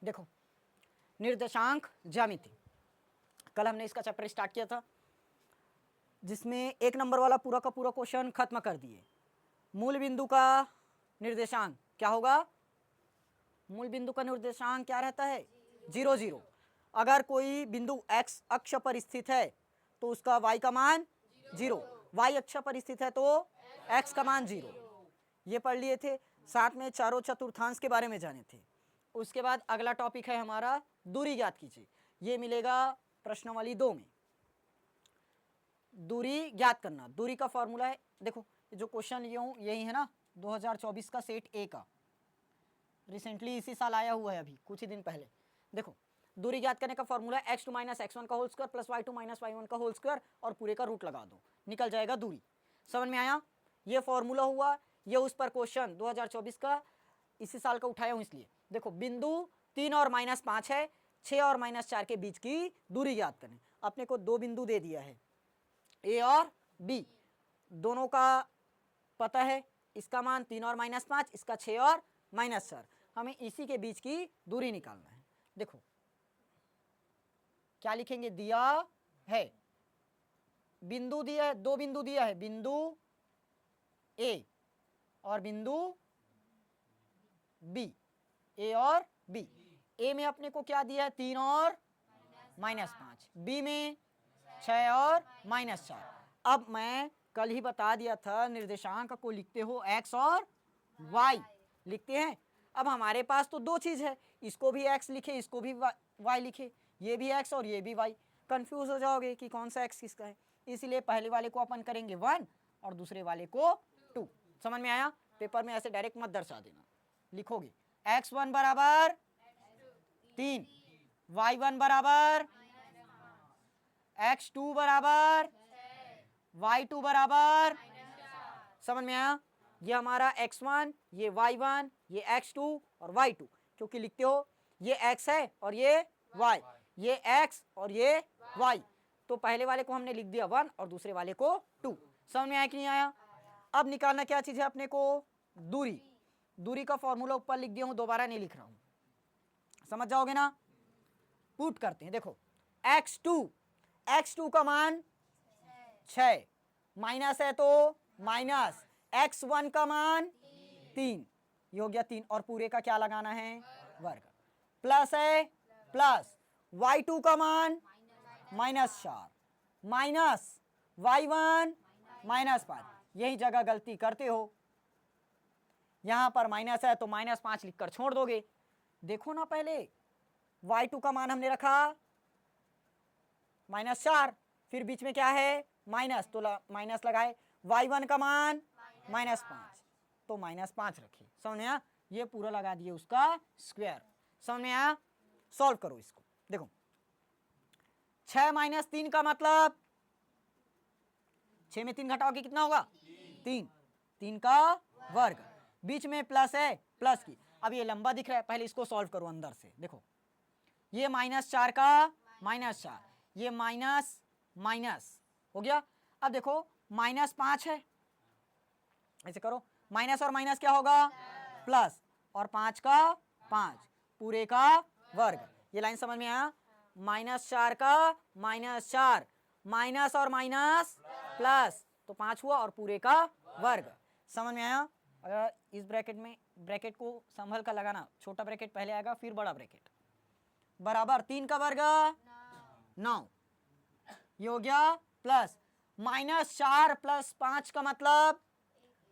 देखो निर्देशांक ज्यामिति, कल हमने इसका चैप्टर स्टार्ट किया था जिसमें 1 नंबर वाला पूरा का पूरा क्वेश्चन खत्म कर दिए। मूल बिंदु का निर्देशांक क्या होगा? मूल बिंदु का निर्देशांक क्या रहता है? 0 0। अगर कोई बिंदु x अक्ष पर स्थित है तो उसका y का मान 0, y अक्ष पर स्थित है तो x का मान 0। ये पढ़ लिए थे। साथ में चारों चतुर्थांश के बारे में जाने थे। उसके बाद अगला टॉपिक है हमारा दूरी ज्ञात कीजिए। ये मिलेगा प्रश्नावली 2 में। दूरी ज्ञात करना, दूरी का फॉर्मूला है, देखो जो क्वेश्चन ये हूँ यही है ना, 2024 का सेट ए का, रिसेंटली इसी साल आया हुआ है, अभी कुछ ही दिन पहले। देखो दूरी ज्ञात करने का फॉर्मूला है x2 - x1 का whole square plus y2 - y1 का होल स्क्वायर और पूरे का रूट लगा दो, निकल जाएगा दूरी। समझ में आया? ये फॉर्मूला हुआ। ये उस पर क्वेश्चन 2024 का इसी साल का उठाया हूँ इसलिए। देखो बिंदु 3 और -5 है, 6 और -4 के बीच की दूरी ज्ञात करें। अपने को 2 बिंदु दे दिया है, ए और बी, दोनों का पता है। इसका मान 3 और -5, इसका 6 और -4। हमें इसी के बीच की दूरी निकालना है। देखो क्या लिखेंगे, दिया है बिंदु दिया है, 2 बिंदु दिया है, बिंदु ए और बिंदु बी, ए और बी। ए में अपने को क्या दिया है? 3 और -5, बी में 6 और -4। अब मैं कल ही बता दिया था निर्देशांक को लिखते हो x और y लिखते हैं। अब हमारे पास तो 2 चीज़ है, इसको भी x लिखे, इसको भी y लिखे, ये भी x और ये भी y। कंफ्यूज हो जाओगे कि कौन सा x किसका है, इसलिए पहले वाले को अपन करेंगे 1 और दूसरे वाले को 2। समझ में आया? पेपर में ऐसे डायरेक्ट मत दर्शा देना, लिखोगे x1 बराबर 3, y1 बराबर, x2 बराबर, y2 बराबर। समझ में आया? ये हमारा x1, ये y1, ये x2 और y2, क्योंकि लिखते हो ये x है और ये y, ये x और ये y, तो पहले वाले को हमने लिख दिया 1 और दूसरे वाले को 2। समझ में आया कि नहीं आया? अब निकालना क्या चीज़ है अपने को? दूरी। दूरी का फॉर्मूला ऊपर लिख दिया हूँ, दोबारा नहीं लिख रहा हूँ, समझ जाओगे ना? पुट करते हैं। देखो x2 का मान 6, माइनस है तो माइनस, x1 का मान 3, ये हो गया 3 और पूरे का क्या लगाना है? वर्ग। प्लस है प्लस, y2 का मान -4, माइनस y1 -5। यही जगह गलती करते हो, यहां पर माइनस है तो -5 लिखकर छोड़ दोगे। देखो ना, पहले y2 का मान हमने रखा -4, फिर बीच में क्या है? माइनस, तो माइनस लगाए। y1 का मान -5 तो -5 रखे। समझ में आया? ये पूरा लगा दिए उसका स्क्वायर। समझ में आया? सॉल्व करो इसको। देखो 6 - 3 का मतलब, 6 में 3 घटाओगे कितना होगा? 3, 3 का वर्ग, बीच में प्लस है, प्लस की। अब ये लंबा दिख रहा है, पहले इसको सॉल्व करो अंदर से। देखो ये -4 का -4, ये माइनस माइनस हो गया। अब देखो -5 है, ऐसे करो, माइनस और माइनस क्या होगा? प्लस, और 5 का 5, पूरे का वर्ग। ये लाइन समझ में आया? -4 का -4, माइनस और माइनस प्लस, तो 5 हुआ और पूरे का वर्ग। समझ में आया? अगर इस ब्रैकेट में, ब्रैकेट को संभल कर लगाना, छोटा ब्रैकेट पहले आएगा फिर बड़ा ब्रैकेट, बराबर 3 का वर्ग 9, ये हो गया प्लस, -4 + 5 का मतलब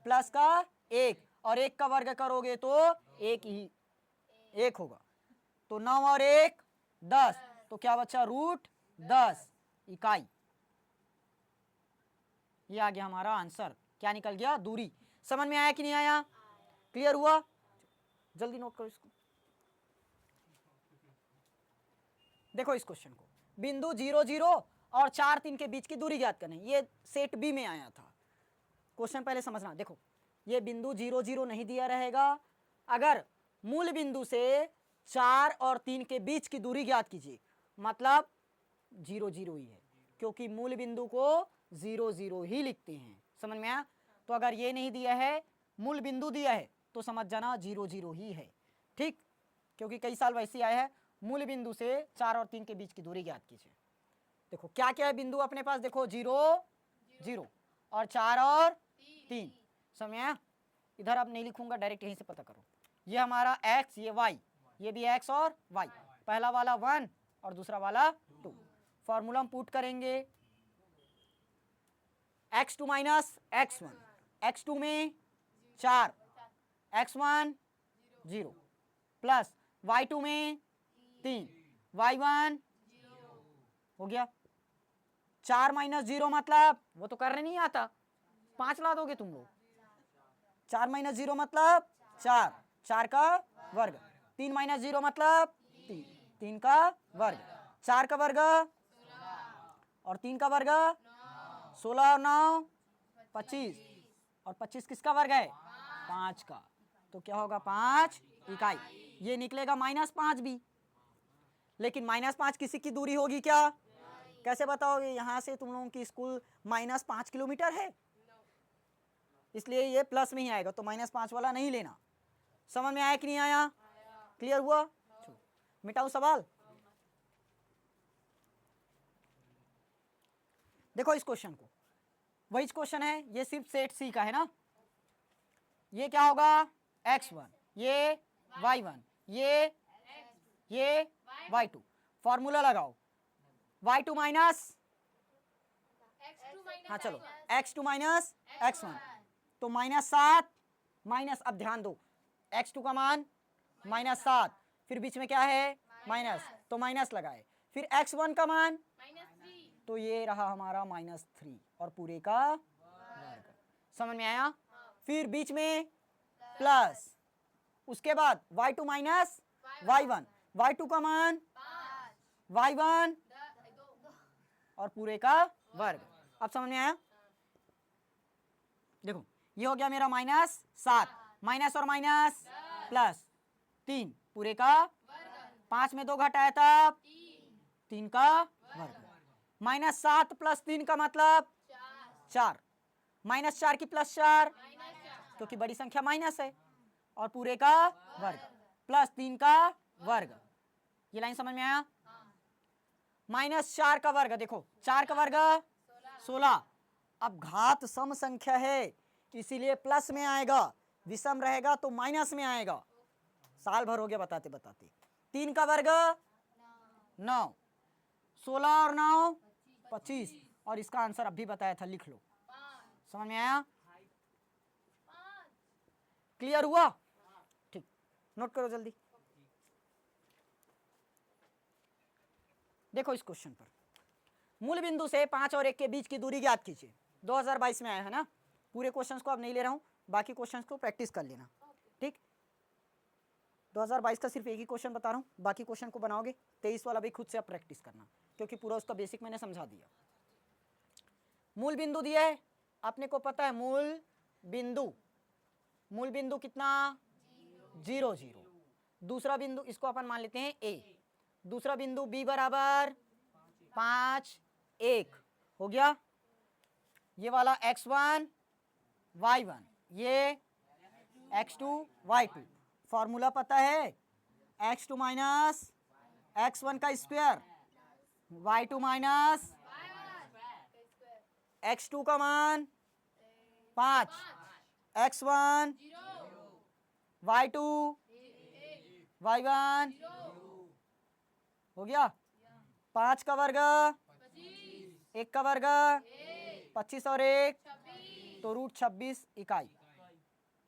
प्लस का 1, और 1 का वर्ग करोगे तो 1 ही 1 होगा, तो 9 और 1 10, तो क्या बचा? √10 इकाई। ये आ गया हमारा आंसर। क्या निकल गया? दूरी। समझ में आया कि नहीं आया? क्लियर हुआ? जल्दी नोट करो इसको। देखो इस क्वेश्चन को, बिंदु 0 0 और 4 3 के बीच की दूरी ज्ञात करनी। ये सेट बी में आया था क्वेश्चन, पहले समझना। देखो ये बिंदु 0 0 नहीं दिया रहेगा, अगर मूल बिंदु से 4 और 3 के बीच की दूरी ज्ञात कीजिए, मतलब 0 0 ही है, क्योंकि मूल बिंदु को 0 0 ही लिखते हैं। समझ में आया? तो अगर ये नहीं दिया है, मूल बिंदु दिया है, तो समझ जाना 0 0 ही है। ठीक, क्योंकि कई साल वैसे आए हैं। मूल बिंदु से 4 और 3 के बीच की दूरी ज्ञात कीजिए। देखो क्या क्या है बिंदु अपने पास, देखो 0 0 और 4 और 3। समझ आया? इधर अब नहीं लिखूंगा, डायरेक्ट यहीं से पता करो। ये हमारा x, ये y, ये भी x और y। पहला वाला 1 और दूसरा वाला 2। फॉर्मूला हम पुट करेंगे x2 माइनस x1, x2 में 4, x1 0 प्लस y2 में 3, y1 हो गया। 4 माइनस 0 मतलब वो तो करने नहीं आता, 5 ला दोगे तुम लोग। 4 माइनस 0 मतलब 4, 4 का वर्ग। 3 माइनस 0 मतलब 3, 3 का वर्ग। 4 का वर्ग और 3 का वर्ग 16 और 9 25, और 25 किसका वर्ग है? 5 का। तो क्या होगा? 5 इकाई। ये निकलेगा -5 भी, लेकिन -5 किसी की दूरी होगी क्या? कैसे बताओगे? यहाँ से तुम लोगों की स्कूल -5 किलोमीटर है, इसलिए ये प्लस में ही आएगा, तो -5 वाला नहीं लेना। समझ में आया कि नहीं आया? क्लियर हुआ? मिटाओ सवाल। देखो इस क्वेश्चन को, वही क्वेश्चन है, ये सिर्फ सेट सी का है ना। ये क्या होगा? x1, ये y1, ये y2। फॉर्मूला लगाओ, y2 माइनस, हाँ चलो, x2 माइनस x1, तो -7 माइनस, अब ध्यान दो, x2 का मान -7, फिर बीच में क्या है? माइनस, तो माइनस लगाए। फिर x1 का मान, तो ये रहा हमारा -3 और पूरे का वर्ग। समझ में आया? फिर बीच में प्लस, उसके बाद y2 माइनस y1, y2 का मान y1 और पूरे का वर्ग। अब समझ में आया? देखो ये हो गया मेरा -7, माइनस और माइनस प्लस 3 पूरे का 5 में 2 घटाया तब 3 का वर्ग। -7 प्लस 3 का मतलब 4, -4 की प्लस 4 क्योंकि बड़ी संख्या माइनस है, और पूरे का वर्ग प्लस 3 का वर्ग। ये लाइन समझ में आया? -4 का वर्ग, देखो 4 का वर्ग 16। अब घात सम संख्या है इसीलिए प्लस में आएगा, विषम रहेगा तो माइनस में आएगा। साल भर हो गया बताते बताते। 3 का वर्ग 9, 16 और 9 25, और इसका आंसर अभी बताया था, लिख लो। समझ में आया? क्लियर हुआ? ठीक, नोट करो जल्दी। देखो इस क्वेश्चन पर, मूल बिंदु से 5 और 1 के बीच की दूरी ज्ञात कीजिए। 2022 में आया है ना। पूरे क्वेश्चंस को अब नहीं ले रहा हूं, बाकी क्वेश्चंस को प्रैक्टिस कर लेना। ठीक, 2022 का सिर्फ एक ही क्वेश्चन बता रहा हूं, बाकी क्वेश्चन को बनाओगे। 23 वाला भी खुद से अब प्रैक्टिस करना, क्योंकि पूरा उसका बेसिक मैंने समझा दिया। मूल बिंदु दिया है, अपने को पता है मूल बिंदु कितना? 0 0। दूसरा बिंदु इसको अपन मान लेते हैं A, दूसरा बिंदु B बराबर 5 1 हो गया। ये वाला x1 y1, ये x2 y2। फॉर्मूला पता है, x2 माइनस x1 का स्क्वायर, y2 माइनस x2 का मान 5, x1 y2 y1 हो गया। 5 का वर्ग 1 का वर्ग 25 और 1 तो √26 इकाई।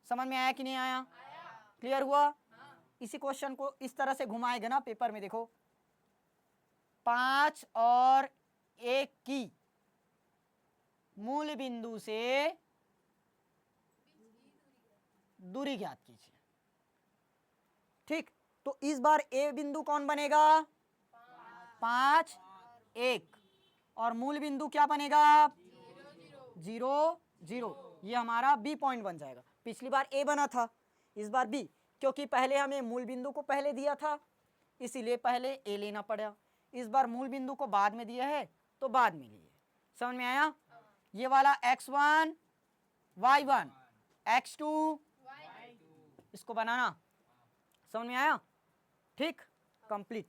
समझ में आया कि नहीं आया? क्लियर हुआ? इसी क्वेश्चन को इस तरह से घुमाएगा ना पेपर में, देखो 5 और 1 की मूल बिंदु से दूरी ज्ञात कीजिए। ठीक, तो इस बार ए बिंदु कौन बनेगा? 5 1, और मूल बिंदु क्या बनेगा? 0 0। ये हमारा बी पॉइंट बन जाएगा। पिछली बार ए बना था, इस बार बी, क्योंकि पहले हमें मूल बिंदु को पहले दिया था इसीलिए पहले ए लेना पड़ा। इस बार मूल बिंदु को बाद में दिया है तो बाद में लिए। समझ में आया? ये वाला x1 y1 x2 इसको बनाना। समझ में आया? ठीक, कंप्लीट।